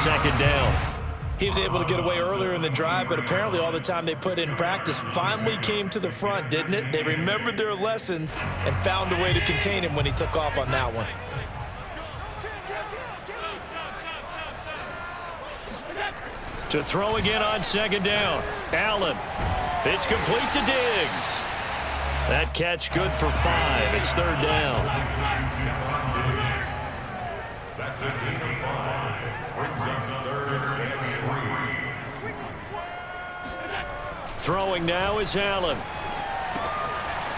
second down. He was able to get away earlier in the drive, but apparently all the time they put in practice finally came to the front, didn't it? They remembered their lessons and found a way to contain him when he took off on that one. To throw again on second down. Allen. It's complete to Diggs. That catch good for 5. It's third down. That's a gain of 5. Brings up third and 3. Throwing now is Allen.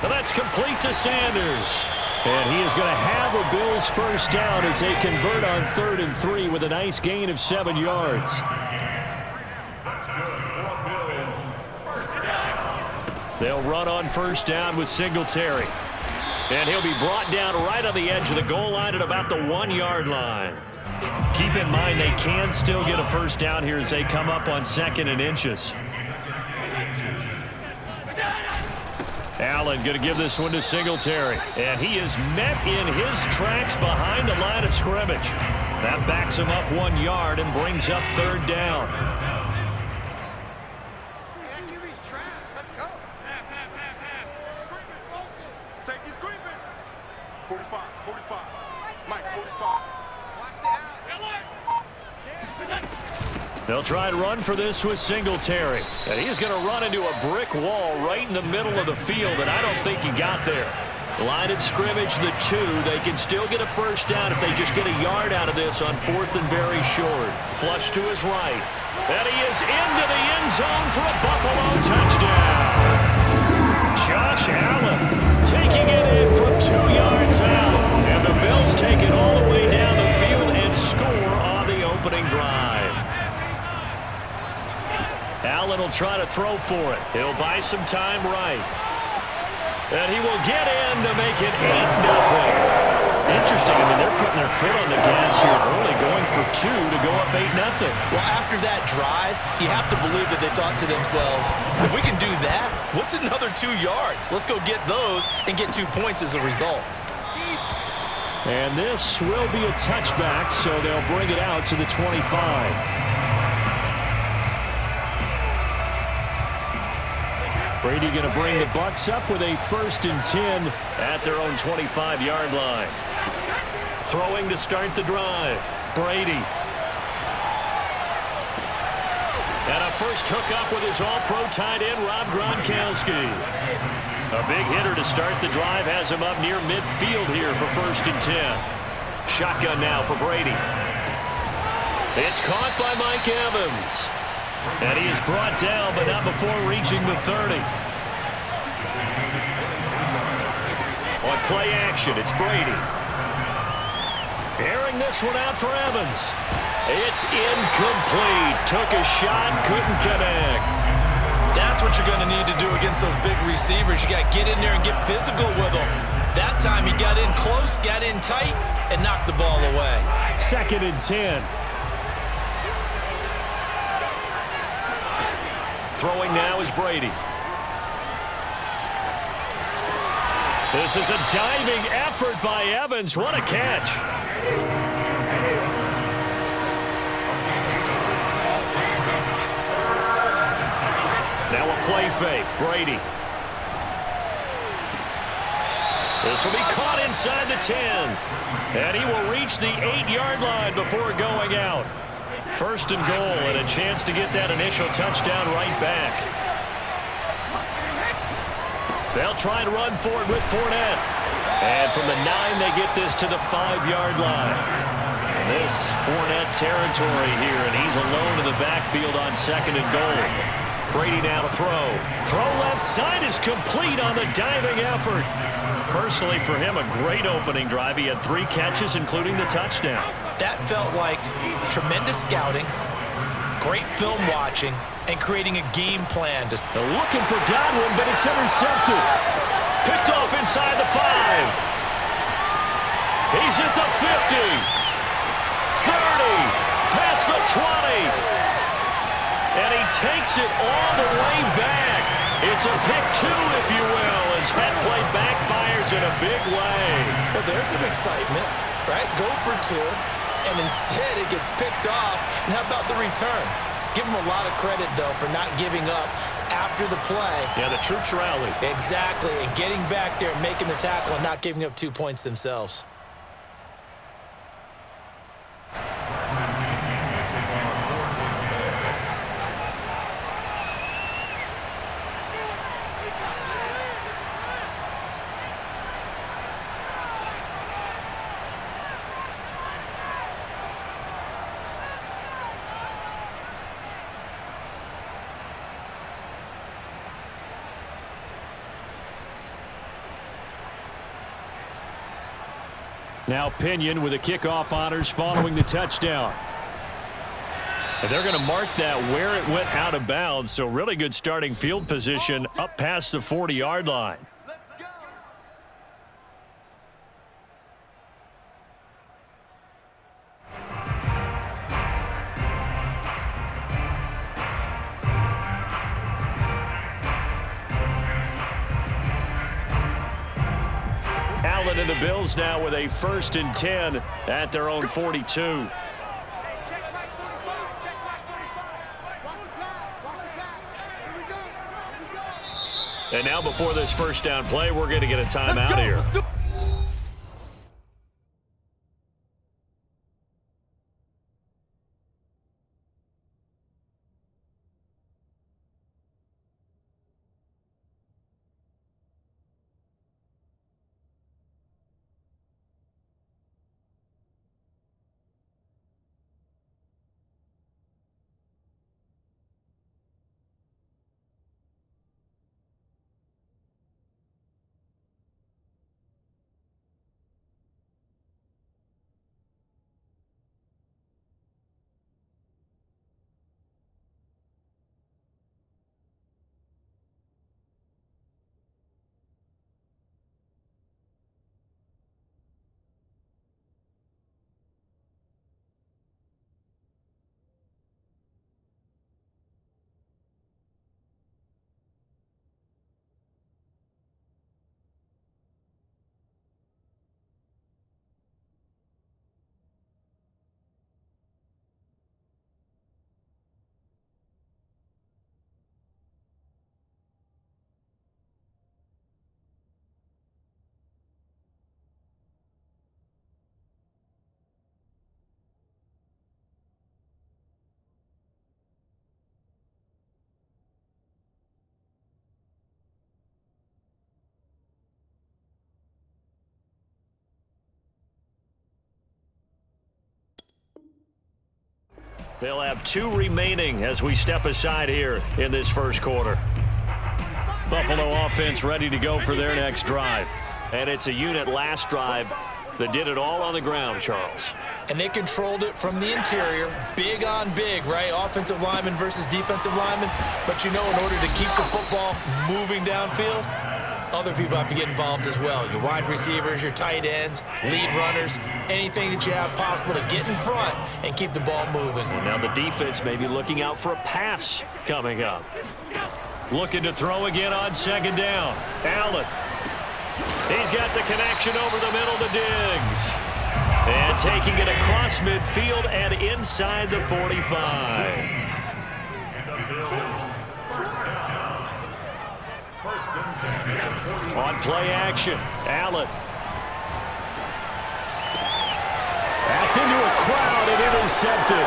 And that's complete to Sanders. And he is going to have a Bills first down as they convert on 3rd and 3 with a nice gain of 7 yards. They'll run on first down with Singletary. And he'll be brought down right on the edge of the goal line at about the 1-yard line. Keep in mind they can still get a first down here as they come up on 2nd and inches. Allen going to give this one to Singletary. And he is met in his tracks behind the line of scrimmage. That backs him up 1 yard and brings up 3rd down. They'll try and run for this with Singletary. And he's going to run into a brick wall right in the middle of the field, and I don't think he got there. Line of scrimmage, the 2. They can still get a first down if they just get a yard out of this on 4th and very short. Flush to his right. And he is into the end zone for a Buffalo touchdown. Josh Allen taking it in from 2 yards out. And the Bills take it all the way down the field and score on the opening drive. Allen will try to throw for it. He'll buy some time right. And he will get in to make it 8-0. Interesting. I mean, they're putting their foot on the gas here early, going for 2 to go up 8-0. Well, after that drive, you have to believe that they thought to themselves, if we can do that, what's another 2 yards? Let's go get those and get 2 points as a result. And this will be a touchback, so they'll bring it out to the 25. Brady going to bring the Bucs up with a 1st and 10 at their own 25-yard line. Throwing to start the drive. Brady. And a first hookup with his all-pro tight end, Rob Gronkowski. A big hitter to start the drive has him up near midfield here for 1st and 10. Shotgun now for Brady. It's caught by Mike Evans. And he is brought down, but not before reaching the 30. On play action, it's Brady. Airing this one out for Evans. It's incomplete. Took a shot, couldn't connect. That's what you're going to need to do against those big receivers. You got to get in there and get physical with them. That time he got in close, got in tight, and knocked the ball away. 2nd and 10. Throwing now is Brady. This is a diving effort by Evans. What a catch. Now a play fake. Brady. This will be caught inside the 10. And he will reach the 8-yard line before going out. 1st and goal and a chance to get that initial touchdown right back. They'll try and run for it with Fournette. And from the 9, they get this to the 5-yard line. And this Fournette territory here, and he's alone in the backfield on 2nd and goal. Brady now to throw. Throw left side is complete on the diving effort. Personally, for him, a great opening drive. He had 3 catches, including the touchdown. That felt like tremendous scouting, great film watching, and creating a game plan. They're looking for Godwin, but it's intercepted. Picked off inside the 5. He's at the 50. 30. Past the 20. And he takes it all the way back. It's a pick 2, if you will, as that play backfires in a big way. Well, there's some excitement, right? Go for 2. and instead it gets picked off. And how about the return? Give him a lot of credit, though, for not giving up after the play. Yeah, the troops rallied. Exactly, and getting back there and making the tackle and not giving up 2 points themselves. Now Pinion with the kickoff honors following the touchdown. And they're going to mark that where it went out of bounds, so really good starting field position up past the 40-yard line. Allen and the Bills now with a 1st and 10 at their own 42. And now before this first down play, we're going to get a timeout here. They'll have 2 remaining as we step aside here in this first quarter. Buffalo offense ready to go for their next drive. And it's a unit last drive that did it all on the ground, Charles. And they controlled it from the interior, big on big, right? Offensive lineman versus defensive lineman. But you know, in order to keep the football moving downfield, other people have to get involved as well. Your wide receivers, your tight ends, lead runners, anything that you have possible to get in front and keep the ball moving. Well, now the defense may be looking out for a pass coming up. Looking to throw again on 2nd down. Allen. He's got the connection over the middle to Diggs. And taking it across midfield and inside the 45. On play action, Allen. That's into a crowd and intercepted.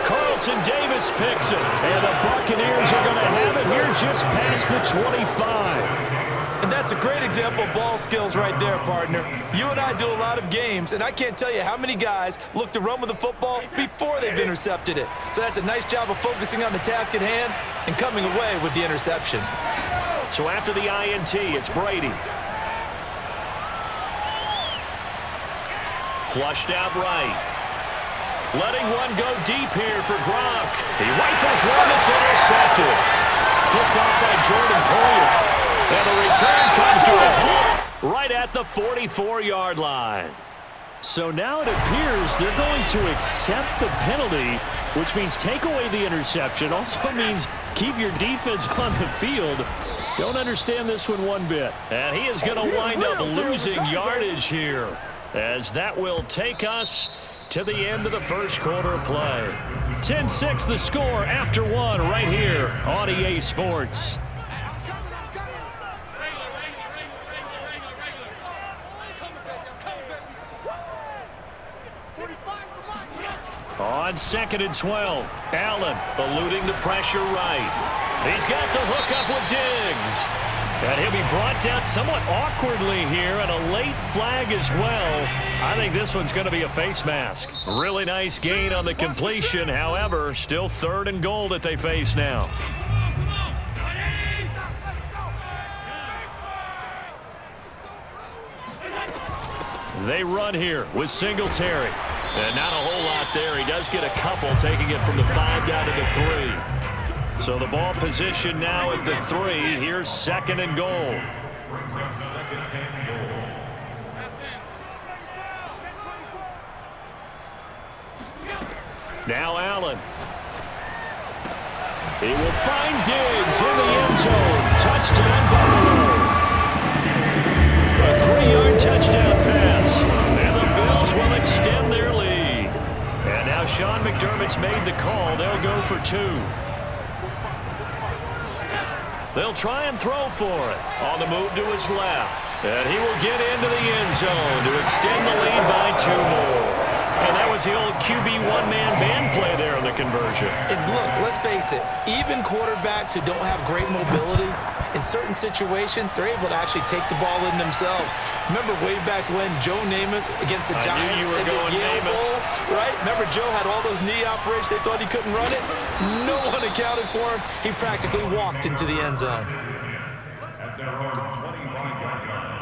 Carlton Davis picks it, and the Buccaneers are going to have it here just past the 25. And that's a great example of ball skills right there, partner. You and I do a lot of games, and I can't tell you how many guys look to run with the football before they've intercepted it. So that's a nice job of focusing on the task at hand and coming away with the interception. So after the INT, it's Brady. Flushed out right. Letting one go deep here for Gronk. He rifles one that's intercepted. Picked off by Jordan Poyer. And the return comes to him right at the 44-yard line. So now it appears they're going to accept the penalty, which means take away the interception. Also means keep your defense on the field. Don't understand this one bit. And he is going to wind up losing yardage here, as that will take us to the end of the first quarter of play. 10-6 the score after one right here on EA Sports. On 2nd and 12, Allen eluding the pressure right. He's got the hook up with Diggs. And he'll be brought down somewhat awkwardly here, and a late flag as well. I think this one's going to be a face mask. Really nice gain on the completion. However, still 3rd and goal that they face now. They run here with Singletary. And not a whole lot there. He does get a couple, taking it from the 5 down to the 3. So the ball position now at the 3. Here's 2nd and goal. Brings up 2nd and goal. Now Allen. He will find Diggs in the end zone. Touchdown, Buffalo. A 3-yard touchdown pass. And the Bills will extend their lead. And now Sean McDermott's made the call. They'll go for 2. They'll try and throw for it. On the move to his left. And he will get into the end zone to extend the lead by 2 more. And that was the old QB one-man band play there on the conversion. And look, let's face it, even quarterbacks who don't have great mobility, in certain situations, they're able to actually take the ball in themselves. Remember way back when Joe Namath against the Giants in the Yale Bowl, right? Remember Joe had all those knee operations. They thought he couldn't run it. No one accounted for him. He practically walked into the end zone. At their own 25-yard line.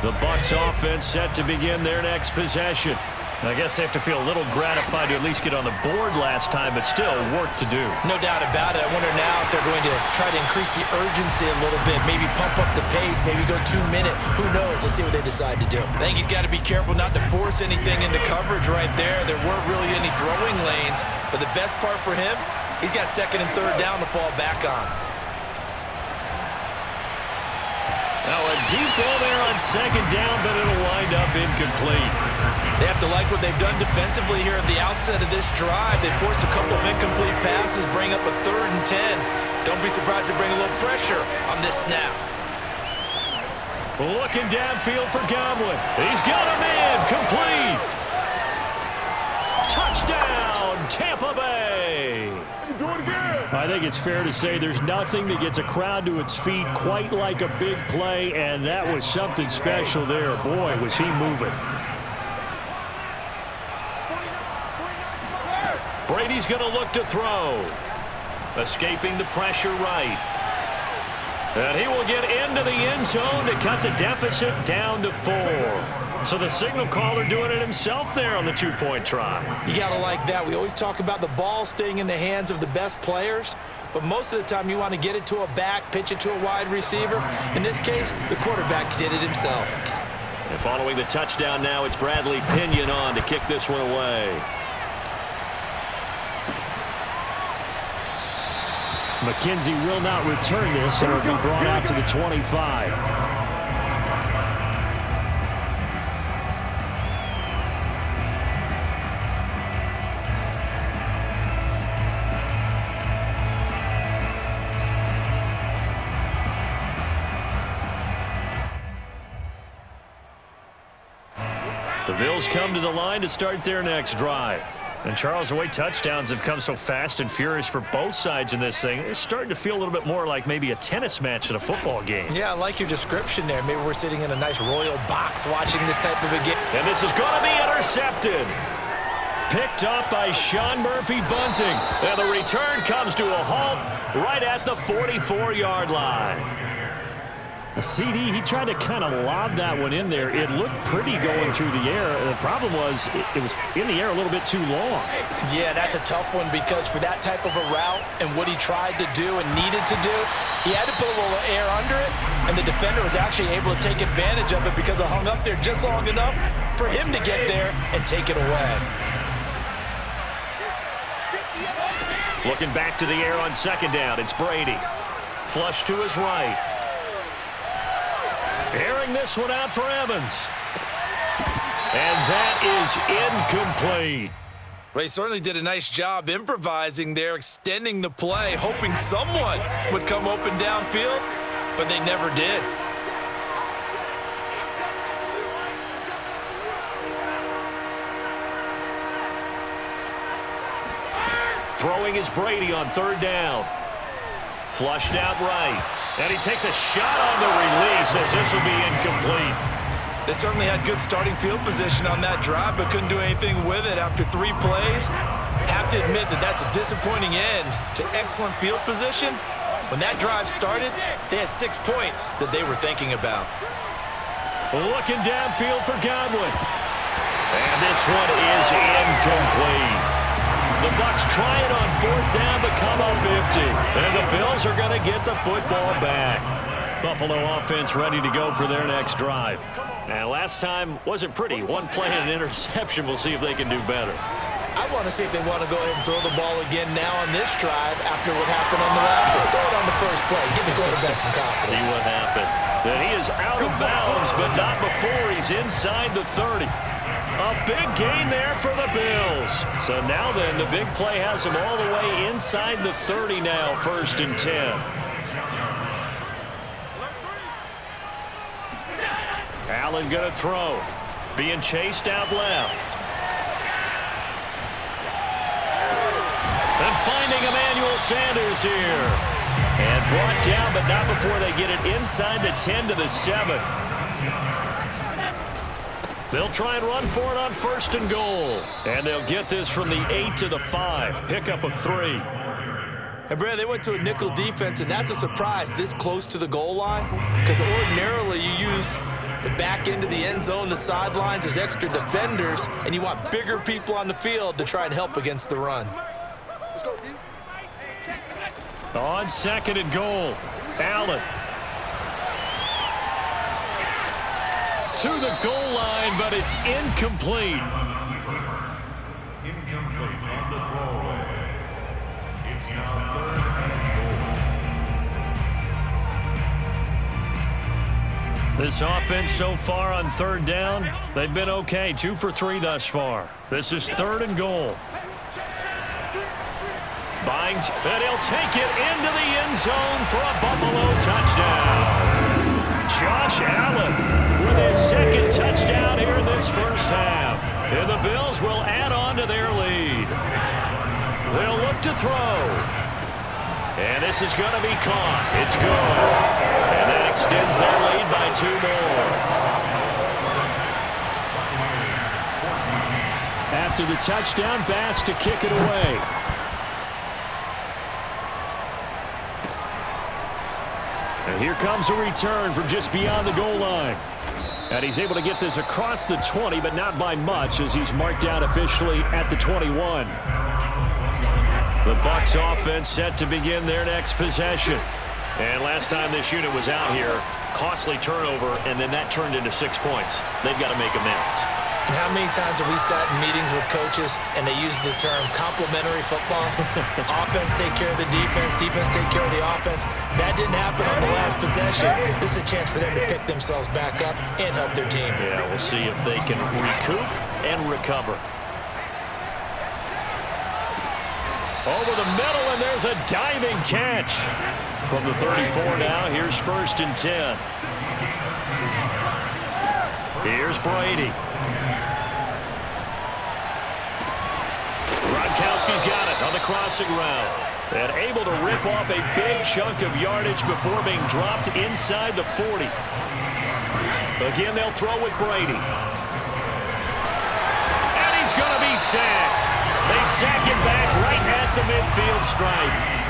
The Bucs offense set to begin their next possession. I guess they have to feel a little gratified to at least get on the board last time, but still work to do. No doubt about it. I wonder now if they're going to try to increase the urgency a little bit, maybe pump up the pace, maybe go 2-minute. Who knows? Let's see what they decide to do. I think he's got to be careful not to force anything into coverage right there. There weren't really any throwing lanes, but the best part for him, he's got 2nd and 3rd down to fall back on. Now a deep ball there on 2nd down, but it'll wind up incomplete. They have to like what they've done defensively here at the outset of this drive. They forced a couple of incomplete passes, bring up a 3rd and 10. Don't be surprised to bring a little pressure on this snap. Looking downfield for Godwin. He's got a man complete. Touchdown, Tampa Bay. I think it's fair to say there's nothing that gets a crowd to its feet quite like a big play, and that was something special there. Boy, was he moving. Brady's going to look to throw. Escaping the pressure right. And he will get into the end zone to cut the deficit down to 4. So the signal caller doing it himself there on the 2-point try. You got to like that. We always talk about the ball staying in the hands of the best players, but most of the time you want to get it to a back, pitch it to a wide receiver. In this case, the quarterback did it himself. And following the touchdown now, it's Bradley Pinion on to kick this one away. McKenzie will not return this, and it'll be brought out to the 25. The Bills come to the line to start their next drive. And Charles, the way touchdowns have come so fast and furious for both sides in this thing, it's starting to feel a little bit more like maybe a tennis match in a football game. Yeah, I like your description there. Maybe we're sitting in a nice royal box watching this type of a game. And this is going to be intercepted. Picked up by Sean Murphy-Bunting. And the return comes to a halt right at the 44-yard line. A CD, he tried to kind of lob that one in there. It looked pretty going through the air. The problem was it was in the air a little bit too long. Yeah, that's a tough one because for that type of a route and what he tried to do and needed to do, he had to put a little air under it, and the defender was actually able to take advantage of it because it hung up there just long enough for him to get there and take it away. Looking back to the air on 2nd down, it's Brady. Flush to his right. Airing this one out for Evans. And that is incomplete. Well, he certainly did a nice job improvising there, extending the play, hoping someone would come open downfield, but they never did. Throwing is Brady on third down. Flushed out right. And he takes a shot on the release as this will be incomplete. They certainly had good starting field position on that drive, but couldn't do anything with it after 3 plays. Have to admit that that's a disappointing end to excellent field position. When that drive started, they had 6 points that they were thinking about. Looking downfield for Godwin. And this one is incomplete. The Bucs try it on fourth down but come up empty. And the Bills are going to get the football back. Buffalo offense ready to go for their next drive. And last time wasn't pretty. 1 play and an interception. We'll see if they can do better. I want to see if they want to go ahead and throw the ball again now on this drive after what happened on the last one. Throw it on the first play. Give the quarterback some confidence. See what happens. Then he is out of bounds, but not before he's inside the 30. A big gain there for the Bills. So now then, the big play has him all the way inside the 30 now, 1st and 10. Allen going to throw. Being chased out left. And finding Emmanuel Sanders here. And brought down, but not before they get it inside the 10 to the 7. They'll try and run for it on 1st and goal. And they'll get this from the 8 to the 5. Pickup of 3. And, Brad, they went to a nickel defense, and that's a surprise this close to the goal line, because ordinarily you use the back end of the end zone, the sidelines as extra defenders, and you want bigger people on the field to try and help against the run. On 2nd and goal, Allen. To the goal line, but it's incomplete. Incomplete on the throwaway. It's now 3rd and goal. This offense so far on 3rd down, they've been okay. 2 for 3 thus far. This is 3rd and goal. Bind, and he'll take it into the end zone for a Buffalo touchdown. Josh Allen with his 2nd touchdown here in this first half. And the Bills will add on to their lead. They'll look to throw. And this is going to be caught. It's good. And that extends their lead by 2 more. After the touchdown, Bass to kick it away. And here comes a return from just beyond the goal line. And he's able to get this across the 20, but not by much as he's marked out officially at the 21. The Bucs offense set to begin their next possession. And last time this unit was out here, costly turnover, and then that turned into 6 points. They've got to make amends. And how many times have we sat in meetings with coaches and they use the term complementary football? Offense take care of the defense, defense take care of the offense. That didn't happen on the last possession. This is a chance for them to pick themselves back up and help their team. Yeah, we'll see if they can recoup and recover. Over the middle, and there's a diving catch. From the 34 now, here's 1st and 10. Here's Brady. Gronkowski's got it on the crossing route. And able to rip off a big chunk of yardage before being dropped inside the 40. Again, they'll throw with Brady. And he's going to be sacked. They sack him back right at the midfield stripe.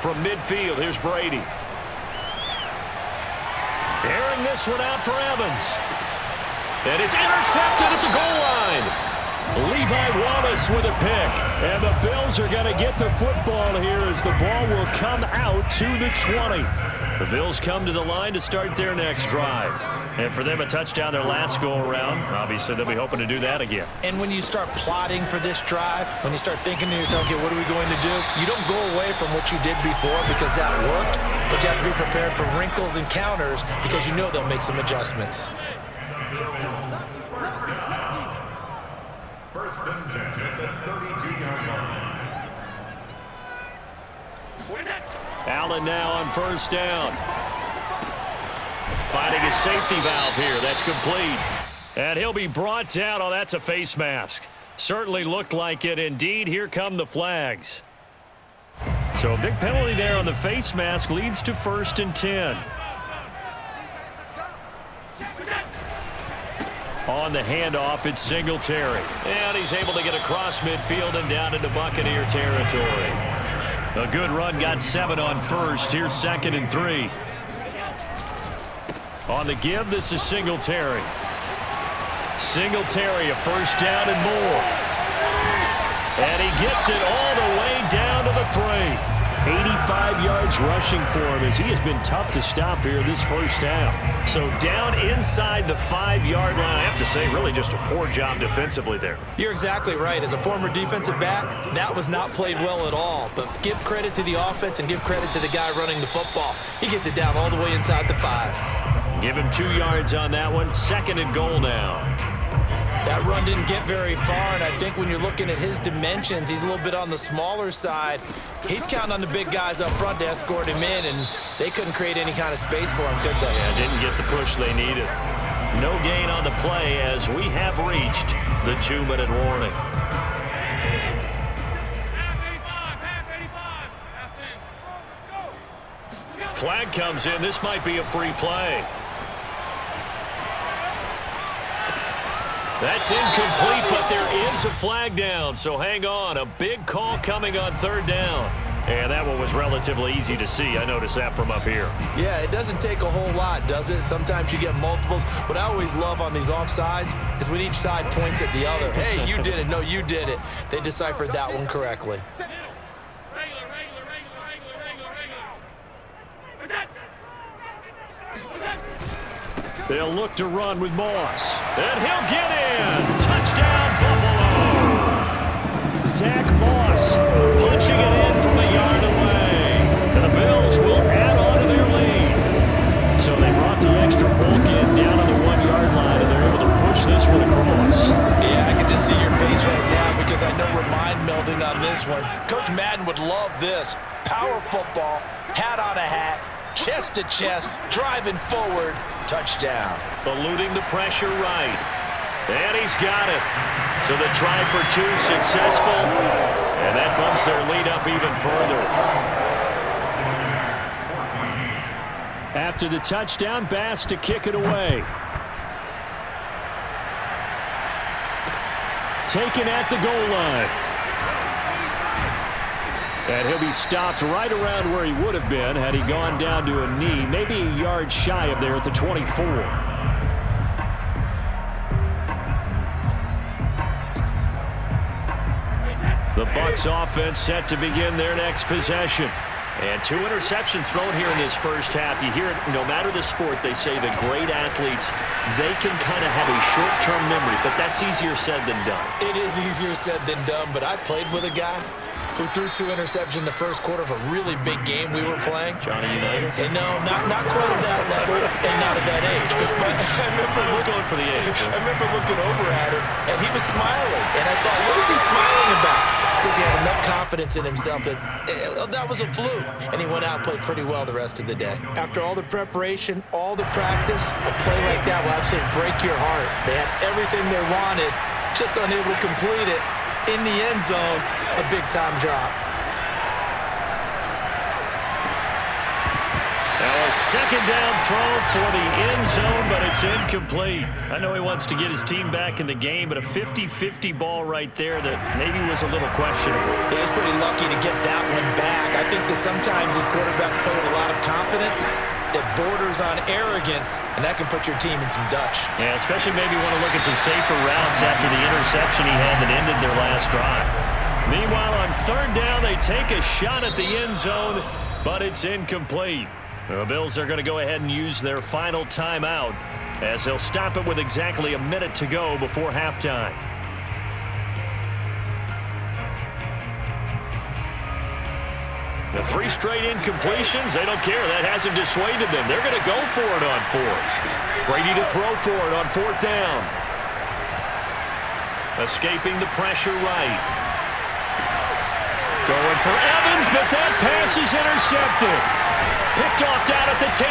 From midfield, here's Brady. Airing this one out for Evans. And it's intercepted at the goal line. Levi Wallace with a pick. And the Bills are going to get the football here as the ball will come out to the 20. The Bills come to the line to start their next drive. And for them, a touchdown their last go-around. Obviously, they'll be hoping to do that again. And when you start plotting for this drive, when you start thinking to yourself, okay, what are we going to do? You don't go away from what you did before because that worked, but you have to be prepared for wrinkles and counters because you know they'll make some adjustments. First and 10 at the 32-yard line. Allen now on first down. Finding a safety valve here. That's complete. And he'll be brought down. Oh, that's a face mask. Certainly looked like it. Indeed, here come the flags. So a big penalty there on the face mask leads to first and 10. On the handoff, it's Singletary. And he's able to get across midfield and down into Buccaneer territory. A good run, got 7 on first. Here's 2nd and 3. On the give, this is Singletary. Singletary, a first down and more. And he gets it all the way down to the 3. 85 yards rushing for him as he has been tough to stop here this first half. So down inside the 5-yard line. I have to say, really just a poor job defensively there. You're exactly right. As a former defensive back, that was not played well at all. But give credit to the offense and give credit to the guy running the football. He gets it down all the way inside the 5. Give him 2 yards on that one. 2nd and goal now. That run didn't get very far, and I think when you're looking at his dimensions, he's a little bit on the smaller side. He's counting on the big guys up front to escort him in, and they couldn't create any kind of space for him, could they? Yeah, didn't get the push they needed. No gain on the play as we have reached the 2-minute warning. Flag comes in. This might be a free play. That's incomplete, but there is a flag down, so hang on. A big call coming on 3rd down. And that one was relatively easy to see. I noticed that from up here. Yeah, it doesn't take a whole lot, does it? Sometimes you get multiples. What I always love on these offsides is when each side points at the other. Hey, you did it. No, you did it. They deciphered that one correctly. They'll look to run with Moss. And he'll get in. Touchdown, Buffalo. Zach Moss punching it in from a yard away. And the Bills will add on to their lead. So they brought the extra bulk in down on the 1-yard line, and they're able to push this one across. Yeah, I can just see your face right now because I know we're mind melding on this one. Coach Madden would love this. Power football, hat on a hat. Chest to chest, driving forward, touchdown. Eluding the pressure right. And he's got it. So the try for 2 successful. And that bumps their lead up even further. After the touchdown, Bass to kick it away. Taken at the goal line. And he'll be stopped right around where he would have been had he gone down to a knee, maybe a yard shy of there at the 24. The Bucs offense set to begin their next possession. And 2 interceptions thrown here in this first half. You hear it, no matter the sport, they say the great athletes, they can kind of have a short-term memory, but that's easier said than done. It is easier said than done, but I played with a guy who threw 2 interceptions in the first quarter of a really big game we were playing. Johnny Unitas? And no, not quite at that level and not at that age. But I was going for the age. I remember looking over at him, and he was smiling. And I thought, what is he smiling about? It's because he had enough confidence in himself that that was a fluke. And he went out and played pretty well the rest of the day. After all the preparation, all the practice, a play like that will absolutely break your heart. They had everything they wanted, just unable to complete it. In the end zone, a big-time drop. Now a second down throw for the end zone, but it's incomplete. I know he wants to get his team back in the game, but a 50-50 ball right there that maybe was a little questionable. He was pretty lucky to get that one back. I think that sometimes these quarterbacks play with a lot of confidence, that borders on arrogance, and that can put your team in some Dutch. Yeah, especially maybe want to look at some safer routes after the interception he had that ended their last drive. Meanwhile, on third down, they take a shot at the end zone, but it's incomplete. The Bills are going to go ahead and use their final timeout as they'll stop it with exactly a minute to go before halftime. The 3 straight incompletions, they don't care. That hasn't dissuaded them. They're going to go for it on 4th. Brady to throw for it on 4th down. Escaping the pressure right. Going for Evans, but that pass is intercepted. Picked off down at the 10.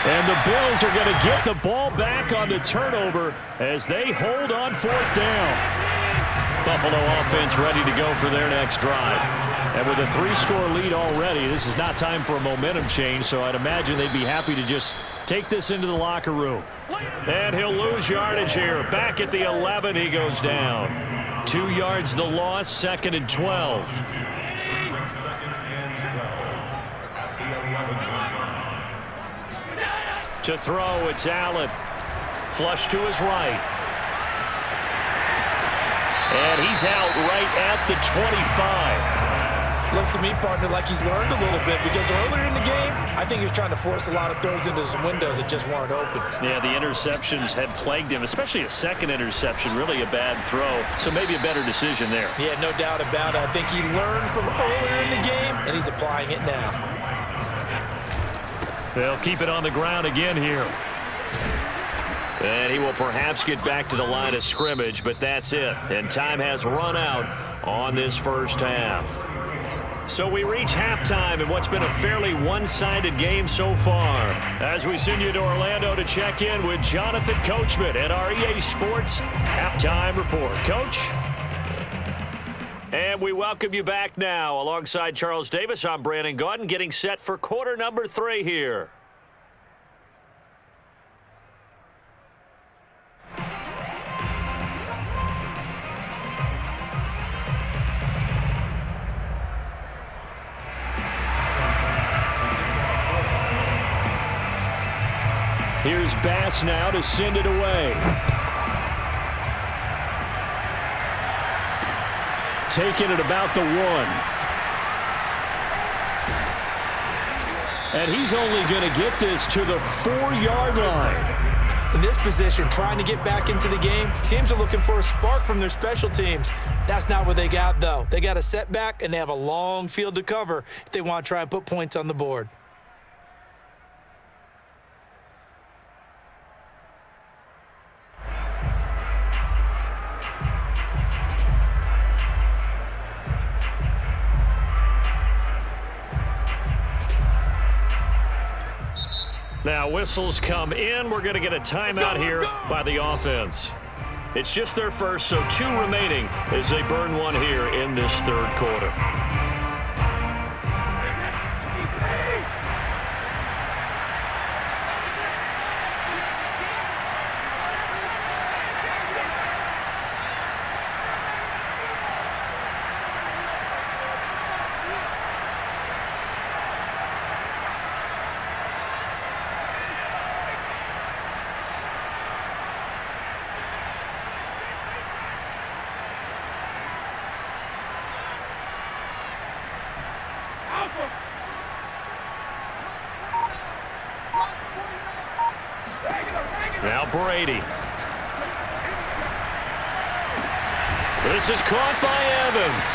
And the Bills are going to get the ball back on the turnover as they hold on 4th down. Buffalo offense ready to go for their next drive. And with a 3-score lead already, this is not time for a momentum change, so I'd imagine they'd be happy to just take this into the locker room. And he'll lose yardage here. Back at the 11, he goes down. 2 yards the loss, 2nd and 12. To throw, it's Allen. Flush to his right. And he's out right at the 25. Looks to me, partner, like he's learned a little bit because earlier in the game, I think he was trying to force a lot of throws into some windows that just weren't open. Yeah, the interceptions had plagued him, especially a second interception, really a bad throw. So maybe a better decision there. Yeah, no doubt about it. I think he learned from earlier in the game, and he's applying it now. They'll keep it on the ground again here. And he will perhaps get back to the line of scrimmage, but that's it. And time has run out on this first half. So we reach halftime in what's been a fairly one-sided game so far. As we send you to Orlando to check in with Jonathan Coachman at our EA Sports Halftime Report. Coach? And we welcome you back now. Alongside Charles Davis, I'm Brandon Gaudin, getting set for quarter number 3 here. Here's Bass now to send it away. Taking it about the 1. And he's only going to get this to the 4-yard line. In this position, trying to get back into the game, teams are looking for a spark from their special teams. That's not what they got, though. They got a setback, and they have a long field to cover if they want to try and put points on the board. Now whistles come in. We're going to get a timeout here by the offense. It's just their first, so 2 remaining as they burn 1 here in this third quarter. Now Brady. This is caught by Evans.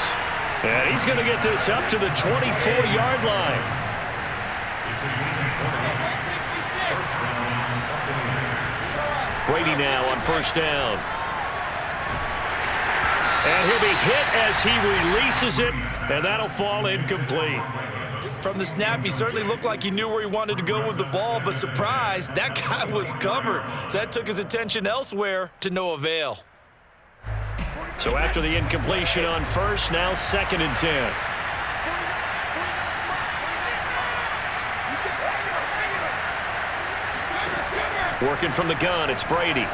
And he's going to get this up to the 24-yard line. Brady now on first down. And he'll be hit as he releases it, and that'll fall incomplete. From the snap, he certainly looked like he knew where he wanted to go with the ball, but surprise, that guy was covered. So that took his attention elsewhere to no avail. So after the incompletion on first, now 2nd and 10. Working from the gun, it's Brady.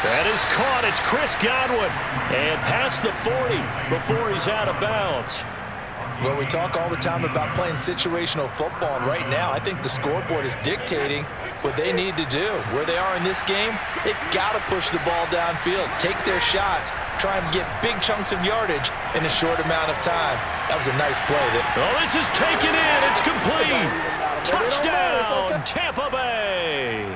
That is caught. It's Chris Godwin. And past the 40 before he's out of bounds. Well, we talk all the time about playing situational football, and right now I think the scoreboard is dictating what they need to do. Where they are in this game, they've got to push the ball downfield, take their shots, try and get big chunks of yardage in a short amount of time. That was a nice play. Oh, this is taken in. It's complete. Touchdown, Tampa Bay.